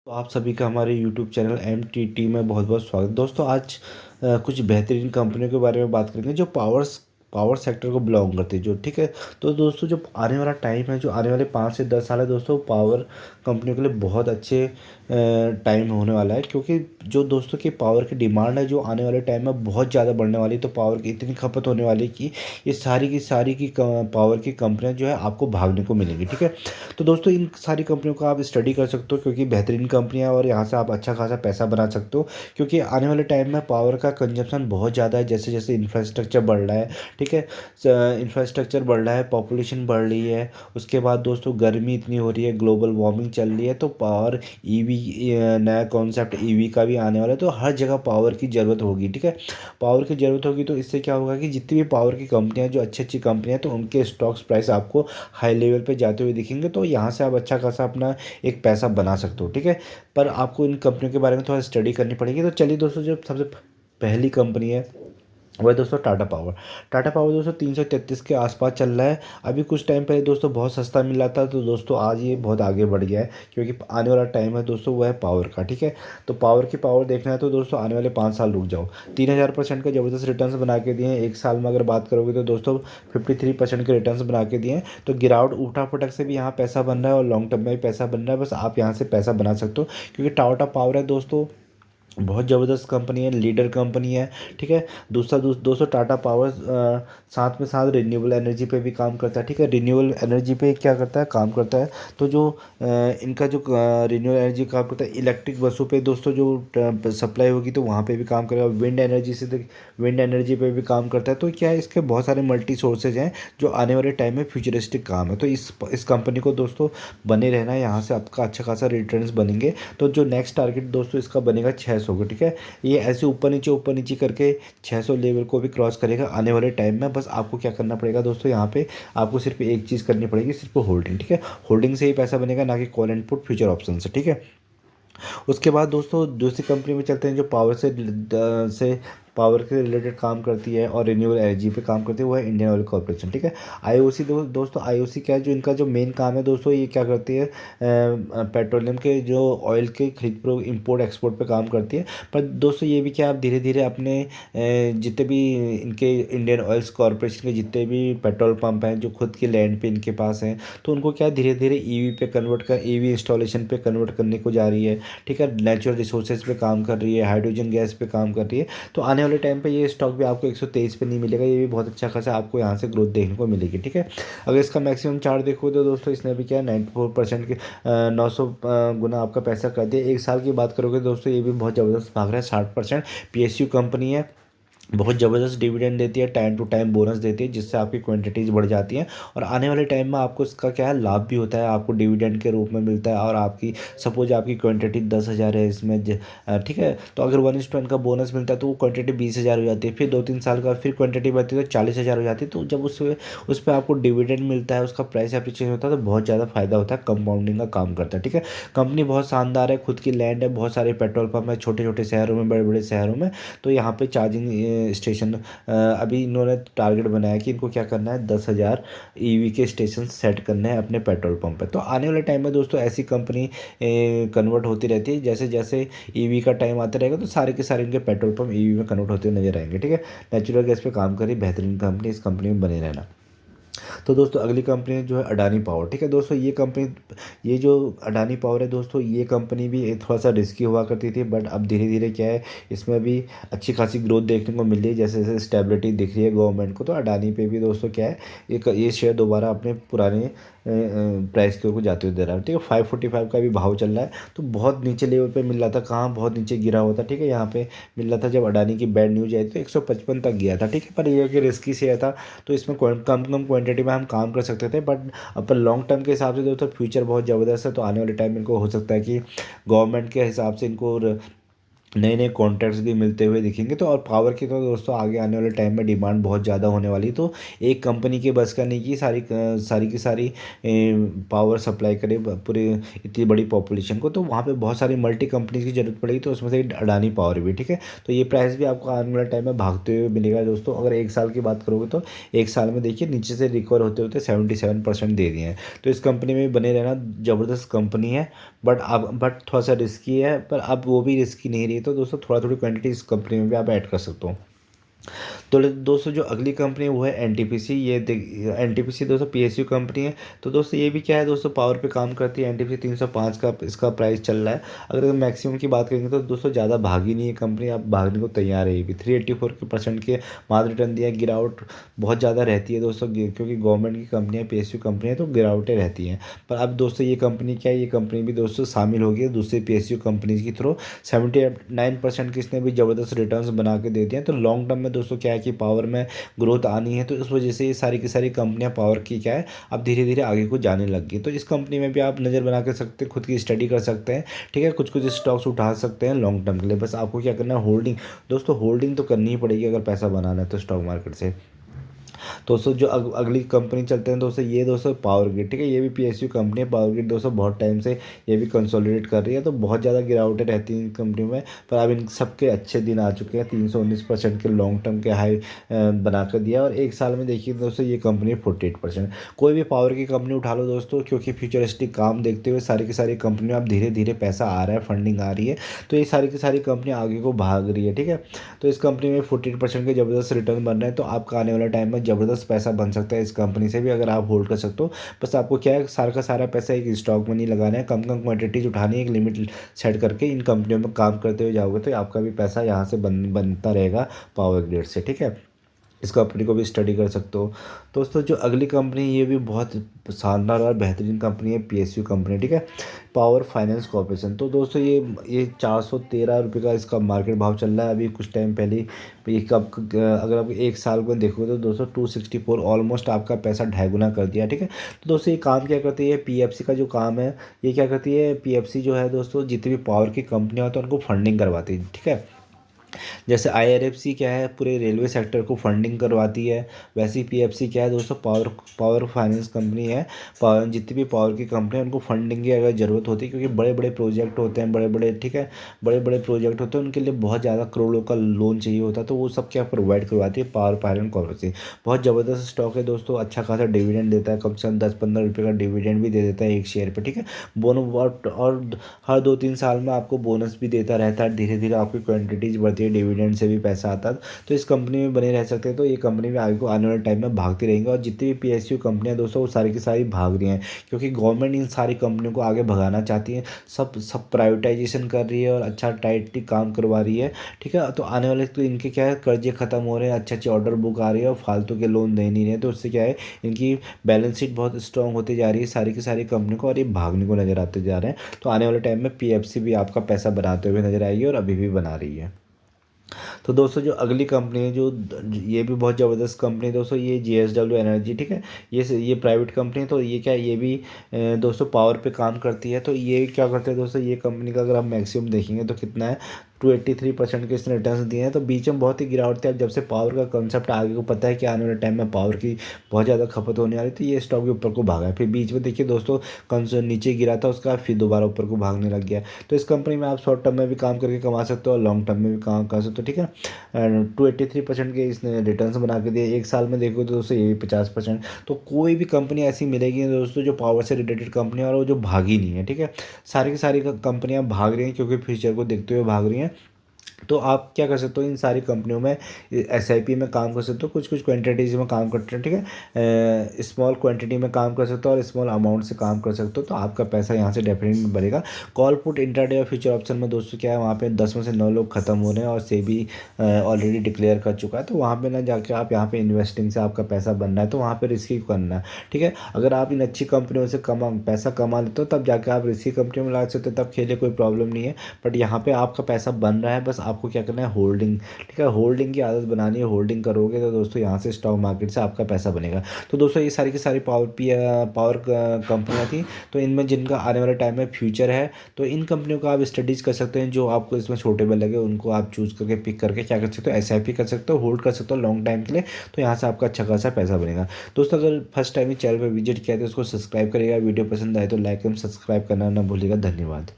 तो आप सभी का हमारे यूट्यूब चैनल एम टी में बहुत बहुत स्वागत। दोस्तों आज कुछ बेहतरीन कंपनियों के बारे में बात करेंगे जो पावर सेक्टर को बिलोंग करती है, जो ठीक है। तो दोस्तों जो आने वाला टाइम है, जो आने वाले 5 से 10 साल है दोस्तों, पावर कंपनियों के लिए बहुत अच्छे टाइम होने वाला है, क्योंकि जो दोस्तों की पावर की डिमांड है जो आने वाले टाइम में बहुत ज़्यादा बढ़ने वाली है। तो पावर की इतनी खपत होने वाली है कि ये सारी की पावर की कंपनियां जो है आपको भागने को मिलेंगी, ठीक है। तो दोस्तों इन सारी कंपनियों का आप स्टडी कर सकते हो, क्योंकि बेहतरीन कंपनियां और यहाँ से आप अच्छा खासा पैसा बना सकते हो, क्योंकि आने वाले टाइम में पावर का कंजप्शन बहुत ज़्यादा है। जैसे जैसे इंफ्रास्ट्रक्चर बढ़ रहा है, ठीक है, इंफ्रास्ट्रक्चर बढ़ रहा है, पॉपुलेशन बढ़ रही है, उसके बाद दोस्तों गर्मी इतनी हो रही है, ग्लोबल वार्मिंग चल रही है, तो पावर ईवी, नया कॉन्सेप्ट ईवी का भी आने वाला है। तो हर जगह पावर की ज़रूरत होगी, ठीक है। पावर की ज़रूरत होगी तो इससे क्या होगा कि जितनी भी पावर की कंपनियां, जो अच्छी अच्छी कंपनियां, तो उनके स्टॉक्स प्राइस आपको हाई लेवल पे जाते हुए दिखेंगे। तो यहाँ से आप अच्छा खासा अपना एक पैसा बना सकते हो, ठीक है। पर आपको इन कंपनियों के बारे में थोड़ा स्टडी करनी पड़ेगी। तो चलिए दोस्तों, जो सबसे पहली कंपनी है वह है दोस्तों टाटा पावर। टाटा पावर दोस्तों 333 के आसपास चल रहा है। अभी कुछ टाइम पहले दोस्तों बहुत सस्ता मिल रहा था, तो दोस्तों आज ये बहुत आगे बढ़ गया है, क्योंकि आने वाला टाइम है दोस्तों वह है पावर का, ठीक है। तो पावर की पावर देखना है तो दोस्तों आने वाले 5 साल रुक जाओ। 3000% का ज़बरदस्त रिटर्न्स बना के दिए हैं। एक साल में अगर बात करोगे तो दोस्तों 53% के रिटर्न्स बना के दिए हैं। तो गिरावट उठा पटक से भी यहाँ पैसा बन रहा है और लॉन्ग टर्म में भी पैसा बन रहा है। बस आप यहाँ से पैसा बना सकते हो, क्योंकि टाटा पावर है दोस्तों बहुत ज़बरदस्त कंपनी है, लीडर कंपनी है, ठीक है। दोस्तों टाटा पावर साथ में साथ रिन्यूएबल एनर्जी पे भी काम करता है, ठीक है। रिन्यूएबल एनर्जी पे क्या करता है, काम करता है। तो जो इनका जो रिन्यूएबल एनर्जी काम करता है, इलेक्ट्रिक बसों पे दोस्तों जो सप्लाई होगी तो वहाँ पे भी काम करेगा। विंड एनर्जी पे भी काम करता है। तो क्या है, इसके बहुत सारे मल्टी सोर्सेज हैं जो आने वाले टाइम में फ्यूचरिस्टिक काम है। तो इस कंपनी को दोस्तों बने रहना है, यहाँ से आपका अच्छा खासा रिटर्न्स बनेंगे। तो जो नेक्स्ट टारगेट दोस्तों इसका बनेगा 600 का, ठीक है। ये ऐसे ऊपर नीचे करके 600 लेवल को भी क्रॉस करेगा आने वाले टाइम में। बस आपको क्या करना पड़ेगा दोस्तों, यहाँ पे आपको सिर्फ एक चीज़ करनी पड़ेगी, सिर्फ होल्डिंग, ठीक है। होल्डिंग से ही पैसा बनेगा, ना कि call and put future option से, ठीक है। उसके बाद दोस्तों दूसरी कंपनी में चलते हैं जो से पावर के रिलेटेड काम करती है और रिन्यूएबल एनर्जी पे काम करती है, वो है इंडियन ऑयल कॉर्पोरेशन, ठीक है। आईओसी दोस्तों आईओसी क्या है, जो इनका जो मेन काम है दोस्तों, ये क्या करती है, पेट्रोलियम के जो ऑयल के खरीद पर इंपोर्ट एक्सपोर्ट पे काम करती है। पर दोस्तों ये भी क्या, आप धीरे धीरे अपने जितने भी इनके इंडियन ऑयल्स कॉर्पोरेशन के जितने भी पेट्रोल पंप हैं जो खुद के लैंड पे इनके पास हैं, तो उनको क्या धीरे धीरे ईवी पे कन्वर्ट कर, ईवी इंस्टॉलेशन पे कन्वर्ट करने को जा रही है, ठीक है। नेचुरल रिसोर्सेज पे काम कर रही है, हाइड्रोजन गैस पे काम कर रही है। तो आने वाले टाइम पे ये स्टॉक भी आपको 123 पे नहीं मिलेगा, ये भी बहुत अच्छा खासा आपको यहाँ से ग्रोथ देखने को मिलेगी, ठीक है। अगर इसका मैक्सिमम चार्ट देखो तो दोस्तों इसने भी क्या 94% के 900 गुना आपका पैसा कर दिया। एक साल की बात करोगे दोस्तों, ये भी बहुत ज़बरदस्त भाग रहा है। 60% पीएसयू कंपनी है, बहुत ज़बरदस्त डिविडेंड देती है, टाइम टू टाइम बोनस देती है, जिससे आपकी क्वांटिटीज़ बढ़ जाती हैं। और आने वाले टाइम में आपको इसका क्या है, लाभ भी होता है, आपको डिविडेंड के रूप में मिलता है। और आपकी सपोज आपकी क्वांटिटी 10,000 है इसमें, ठीक है, तो अगर 1:1 का बोनस मिलता है तो वो क्वांटिटी 20,000 हो जाती है। फिर 2-3 साल का फिर क्वांटिटी बढ़ती है तो 40,000 हो जाती है। तो जब उस पर आपको डिविडेंड मिलता है, उसका प्राइस एप्रिसिएशन होता है, तो बहुत ज़्यादा फायदा होता है, कंपाउंडिंग का काम करता है, ठीक है। कंपनी बहुत शानदार है, खुद की लैंड है, बहुत सारे पेट्रोल पंप है छोटे छोटे शहरों में, बड़े बड़े शहरों में। तो यहाँ पे चार्जिंग स्टेशन अभी इन्होंने टारगेट बनाया कि इनको क्या करना है, 10,000 ईवी के स्टेशन सेट करने हैं अपने पेट्रोल पंप पे। तो आने वाले टाइम में दोस्तों ऐसी कंपनी कन्वर्ट होती रहती है। जैसे जैसे ईवी का टाइम आता रहेगा तो सारे के सारे इनके पेट्रोल पंप ईवी में कन्वर्ट होते नजर आएंगे, ठीक है। नेचुरल गैस पे काम करी बेहतरीन कंपनी, इस कंपनी में बने रहना। तो दोस्तों अगली कंपनी जो है अडानी पावर, ठीक है। दोस्तों ये कंपनी, ये जो अडानी पावर है दोस्तों, ये कंपनी भी थोड़ा सा रिस्की हुआ करती थी, बट अब धीरे धीरे क्या है, इसमें भी अच्छी खासी ग्रोथ देखने को मिल रही है। जैसे जैसे स्टेबिलिटी दिख रही है गवर्नमेंट को, तो अडानी पे भी दोस्तों क्या है, ये शेयर दोबारा अपने पुराने प्राइस के ऊपर जाते हुए दे रहा है, ठीक है। 545 का भी भाव चल रहा है। तो बहुत नीचे लेवल पे मिल रहा था, कहाँ बहुत नीचे गिरा हुआ था, ठीक है। यहाँ पे मिल रहा था जब अडानी की बैड न्यूज आई तो 155 तक गया था, ठीक है। पर ये कि रिस्की शेयर था, तो इसमें कम कम क्वांटिटी में हम काम कर सकते थे। बट अपन लॉन्ग टर्म के हिसाब से दोस्तों फ्यूचर बहुत ज़बरदस्त है। तो आने वाले टाइम में इनको हो सकता है कि गवर्नमेंट के हिसाब से इनको नए नए कॉन्ट्रैक्ट्स भी मिलते हुए दिखेंगे। तो और पावर की तो दोस्तों आगे आने वाले टाइम में डिमांड बहुत ज़्यादा होने वाली। तो एक कंपनी की बस का नहीं कि सारी की सारी पावर सप्लाई करे पूरे इतनी बड़ी पॉपुलेशन को। तो वहाँ पे बहुत सारी मल्टी कंपनीज की ज़रूरत पड़ेगी, तो उसमें से अडानी पावर भी, ठीक है। तो ये प्राइस भी आपको आने वाले टाइम में भागते हुए मिलेगा दोस्तों। अगर एक साल की बात करोगे तो एक साल में देखिए नीचे से रिकवर होते होते 77% दे दिए हैं। तो इस कंपनी में बने रहना, ज़बरदस्त कंपनी है, बट थोड़ा सा रिस्की है, पर अब वो भी रिस्की नहीं रही। तो दोस्तों थोड़ा थोड़ी क्वांटिटी इस कंपनी में भी आप ऐड कर सकते हो। तो दोस्तों जो अगली कंपनी है वो है एनटीपीसी। ये एनटीपीसी दोस्तों पीएसयू कंपनी है। तो दोस्तों ये भी क्या है दोस्तों, पावर पे काम करती है। एनटीपीसी 305 का इसका प्राइस चल रहा है। अगर मैक्सिमम की बात करेंगे तो दोस्तों ज़्यादा भागी नहीं है कंपनी, अब भागने को तैयार है। ये भी 384% के मात्र रिटर्न दिया। गिरावट बहुत ज़्यादा रहती है दोस्तों, क्योंकि गवर्नमेंट की कंपनी है, पीएसयू कंपनी है, तो गिरावटें रहती हैं। पर अब दोस्तों ये कंपनी क्या है, ये कंपनी भी दोस्तों शामिल हो गई है दूसरी पीएसयू कंपनीज के थ्रू। 79% की इसने भी ज़बरदस्त रिटर्न्स बना के दे दिए हैं। तो लॉन्ग टर्म में दोस्तों क्या है कि पावर में ग्रोथ आनी है, तो इस वजह से ये सारी की सारी कंपनियां पावर की क्या है अब धीरे धीरे आगे को जाने लग गई। तो इस कंपनी में भी आप नज़र बना के सकते हैं, खुद की स्टडी कर सकते हैं। ठीक है, कुछ कुछ स्टॉक्स उठा सकते हैं लॉन्ग टर्म के लिए। बस आपको क्या करना है, होल्डिंग। दोस्तों होल्डिंग तो करनी ही पड़ेगी अगर पैसा बनाना है तो स्टॉक मार्केट से। दोस्तों जो अगली कंपनी चलते हैं दोस्तों, ये दोस्तों पावर ग्रिड। ठीक है, ये भी पीएसयू कंपनी है। पावर ग्रिड दोस्तों बहुत टाइम से ये भी कंसोलिडेट कर रही है, तो बहुत ज़्यादा गिरावटें रहती हैं इन कंपनी में। पर अब इन सबके अच्छे दिन आ चुके हैं। 319% के लॉन्ग टर्म के हाई बना कर दिया, और एक साल में देखिए दोस्तों ये कंपनी 48%। कोई भी पावर की कंपनी उठा लो दोस्तों, क्योंकि फ्यूचरिस्टिक काम देखते हुए सारी की सारी कंपनी में अब धीरे धीरे पैसा आ रहा है, फंडिंग आ रही है, तो ये सारी की सारी कंपनियाँ आगे को भाग रही है। ठीक है, तो इस कंपनी में 48% के ज़बरदस्त रिटर्न बन रहे हैं। तो आपका आने वाला टाइम में ज़बरदस्त पैसा बन सकता है इस कंपनी से भी, अगर आप होल्ड कर सकते हो। बस आपको क्या है, सारा का सारा पैसा एक स्टॉक में नहीं लगाना है, कम कम क्वांटिटीज उठानी है, एक लिमिट सेट करके इन कंपनियों में काम करते हुए जाओगे तो आपका भी पैसा यहाँ से बनता रहेगा पावर ग्रिड से। ठीक है, इस कंपनी को भी स्टडी कर सकते हो। दोस्तों जो अगली कंपनी, ये भी बहुत शानदार और बेहतरीन कंपनी है, पीएसयू कंपनी। ठीक है, पावर फाइनेंस कॉर्पोरेशन। तो दोस्तों ये 413 रुपये का इसका मार्केट भाव चल रहा है अभी कुछ टाइम पहले ये कब, अगर आप एक साल को देखोगे तो दोस्तों 264, ऑलमोस्ट आपका पैसा ढाई गुना कर दिया। ठीक है, तो दोस्तों ये काम क्या करती है, पीएफसी का जो काम है, ये क्या करती है, पीएफसी जो है दोस्तों जितनी भी पावर की कंपनियां होती है उनको फंडिंग करवाती है। ठीक है, जैसे आईआरएफसी क्या है, पूरे रेलवे सेक्टर को फंडिंग करवाती है, वैसे ही पीएफसी क्या है दोस्तों, पावर पावर फाइनेंस कंपनी है। पावर जितनी भी पावर की कंपनी है उनको फंडिंग की अगर ज़रूरत होती है, क्योंकि बड़े बड़े प्रोजेक्ट होते हैं, बड़े बड़े, ठीक है, बड़े बड़े प्रोजेक्ट होते हैं, उनके लिए बहुत ज़्यादा करोड़ों का लोन चाहिए होता है, तो वो सब क्या प्रोवाइड करवाती है पावर फाइनेंस कॉर्पोरेशन। बहुत ज़बरदस्त स्टॉक है दोस्तों, अच्छा खासा डिविडेंड देता है, कम से कम 10-15 रुपये का डिविडेंड भी दे देता है एक शेयर पर। ठीक है, बोनस, और हर 2-3 साल में आपको बोनस भी देता रहता है, धीरे धीरे आपकी क्वान्टिटीज बढ़ती है, डिविडेंड से भी पैसा आता है। तो इस कंपनी में बने रह सकते हैं, तो ये कंपनी में आगे को आने वाले टाइम में भागती रहेंगी। और जितनी भी पीएसयू कंपनियां दोस्तों वो सारी की सारी भाग रही हैं, क्योंकि गवर्नमेंट इन सारी कंपनियों को आगे भगाना चाहती है। सब सब प्राइवेटाइजेशन कर रही है और अच्छा टाइटली काम करवा रही है। ठीक है, तो आने वाले तो इनके क्या है, कर्जे खत्म हो रहे हैं, अच्छी अच्छी ऑर्डर बुक आ रही है और फालतू के लोन दे नहीं रहे हैं, तो उससे क्या है, इनकी बैलेंस शीट बहुत स्ट्रांग होती जा रही है सारी की सारी कंपनी को, और ये भागने को नजर आते जा रहे हैं। तो आने वाले टाइम में पीएफसी भी आपका पैसा बनाते हुए नजर आएगी, और अभी भी बना रही है। तो दोस्तों जो अगली कंपनी है, जो ये भी बहुत ज़बरदस्त कंपनी है दोस्तों, ये जेएसडब्ल्यू एनर्जी। ठीक है, ये प्राइवेट कंपनी है, तो ये क्या है, ये भी दोस्तों पावर पे काम करती है। तो ये क्या करते हैं दोस्तों, ये कंपनी का अगर आप मैक्सिमम देखेंगे तो कितना है, 283% के इसने रिटर्न दिए हैं। तो बीच में बहुत ही गिरावट थी, अब जब से पावर का कंसेप्ट आगे को पता है कि आने वाले टाइम में पावर की बहुत ज़्यादा खपत होने वाली, तो ये स्टॉक भी ऊपर को भागा है। फिर बीच में देखिए दोस्तों नीचे गिरा था उसका, फिर दोबारा ऊपर को भागने लग गया। तो इस कंपनी में आप शॉर्ट टर्म में भी काम करके कमा सकते हो और लॉन्ग टर्म में भी काम कर सकते हो। ठीक है, 283% के इसने रिटर्न बना के दिए। एक साल में देखो तो दोस्तों ये भी 50%। तो कोई भी कंपनी ऐसी मिलेगी दोस्तों जो पावर से रिलेटेड कंपनी है और वो जो भागी नहीं है। ठीक है, सारी की सारी कंपनियां भाग रही हैं क्योंकि फ्यूचर को देखते हुए भाग रही हैं। तो आप क्या कर सकते हो, इन सारी कंपनियों में एसआईपी में काम कर सकते हो, कुछ कुछ क्वांटिटीज़ में काम करते हैं। ठीक है, स्मॉल क्वांटिटी में काम कर सकते हो और स्मॉल अमाउंट से काम कर सकते हो, तो आपका पैसा यहाँ से डेफिनेटली बढ़ेगा। कॉल पुट इंट्राडे और फ्यूचर ऑप्शन में दोस्तों क्या है, वहाँ पे 10 में से 9 लोग खत्म हो रहे हैं और सेबी ऑलरेडी डिक्लेयर कर चुका है। तो वहाँ पे ना जाके आप यहाँ पे इन्वेस्टिंग से आपका पैसा बनना है, तो वहाँ पे रिस्की करना है। ठीक है, अगर आप इन अच्छी कंपनियों से पैसा कमा लेते हो तब जाके आप रिस्की कंपनियों में लगा सकते हो, तब खेले कोई प्रॉब्लम नहीं है। बट यहाँ पे आपका पैसा बन रहा है, बस आपको क्या करना है, होल्डिंग। ठीक है, होल्डिंग की आदत बनानी है, होल्डिंग करोगे तो दोस्तों यहाँ से स्टॉक मार्केट से आपका पैसा बनेगा। तो दोस्तों ये सारी की सारी पावर कंपनियाँ थी, तो इनमें जिनका आने वाले टाइम में फ्यूचर है, तो इन कंपनियों का आप स्टडीज़ कर सकते हैं, जो आपको इसमें सूटेबल लगे उनको आप चूज़ करके पिक करके क्या कर सकते हो, एसआईपी कर सकते हो, होल्ड कर सकते हो लॉन्ग टाइम के लिए, तो यहाँ से आपका अच्छा खासा पैसा बनेगा। दोस्तों अगर फर्स्ट टाइम इस चैनल पर विजिट किया तो उसको सब्सक्राइब करिएगा, वीडियो पसंद आए तो लाइक एंड सब्सक्राइब करना ना भूलिएगा। धन्यवाद।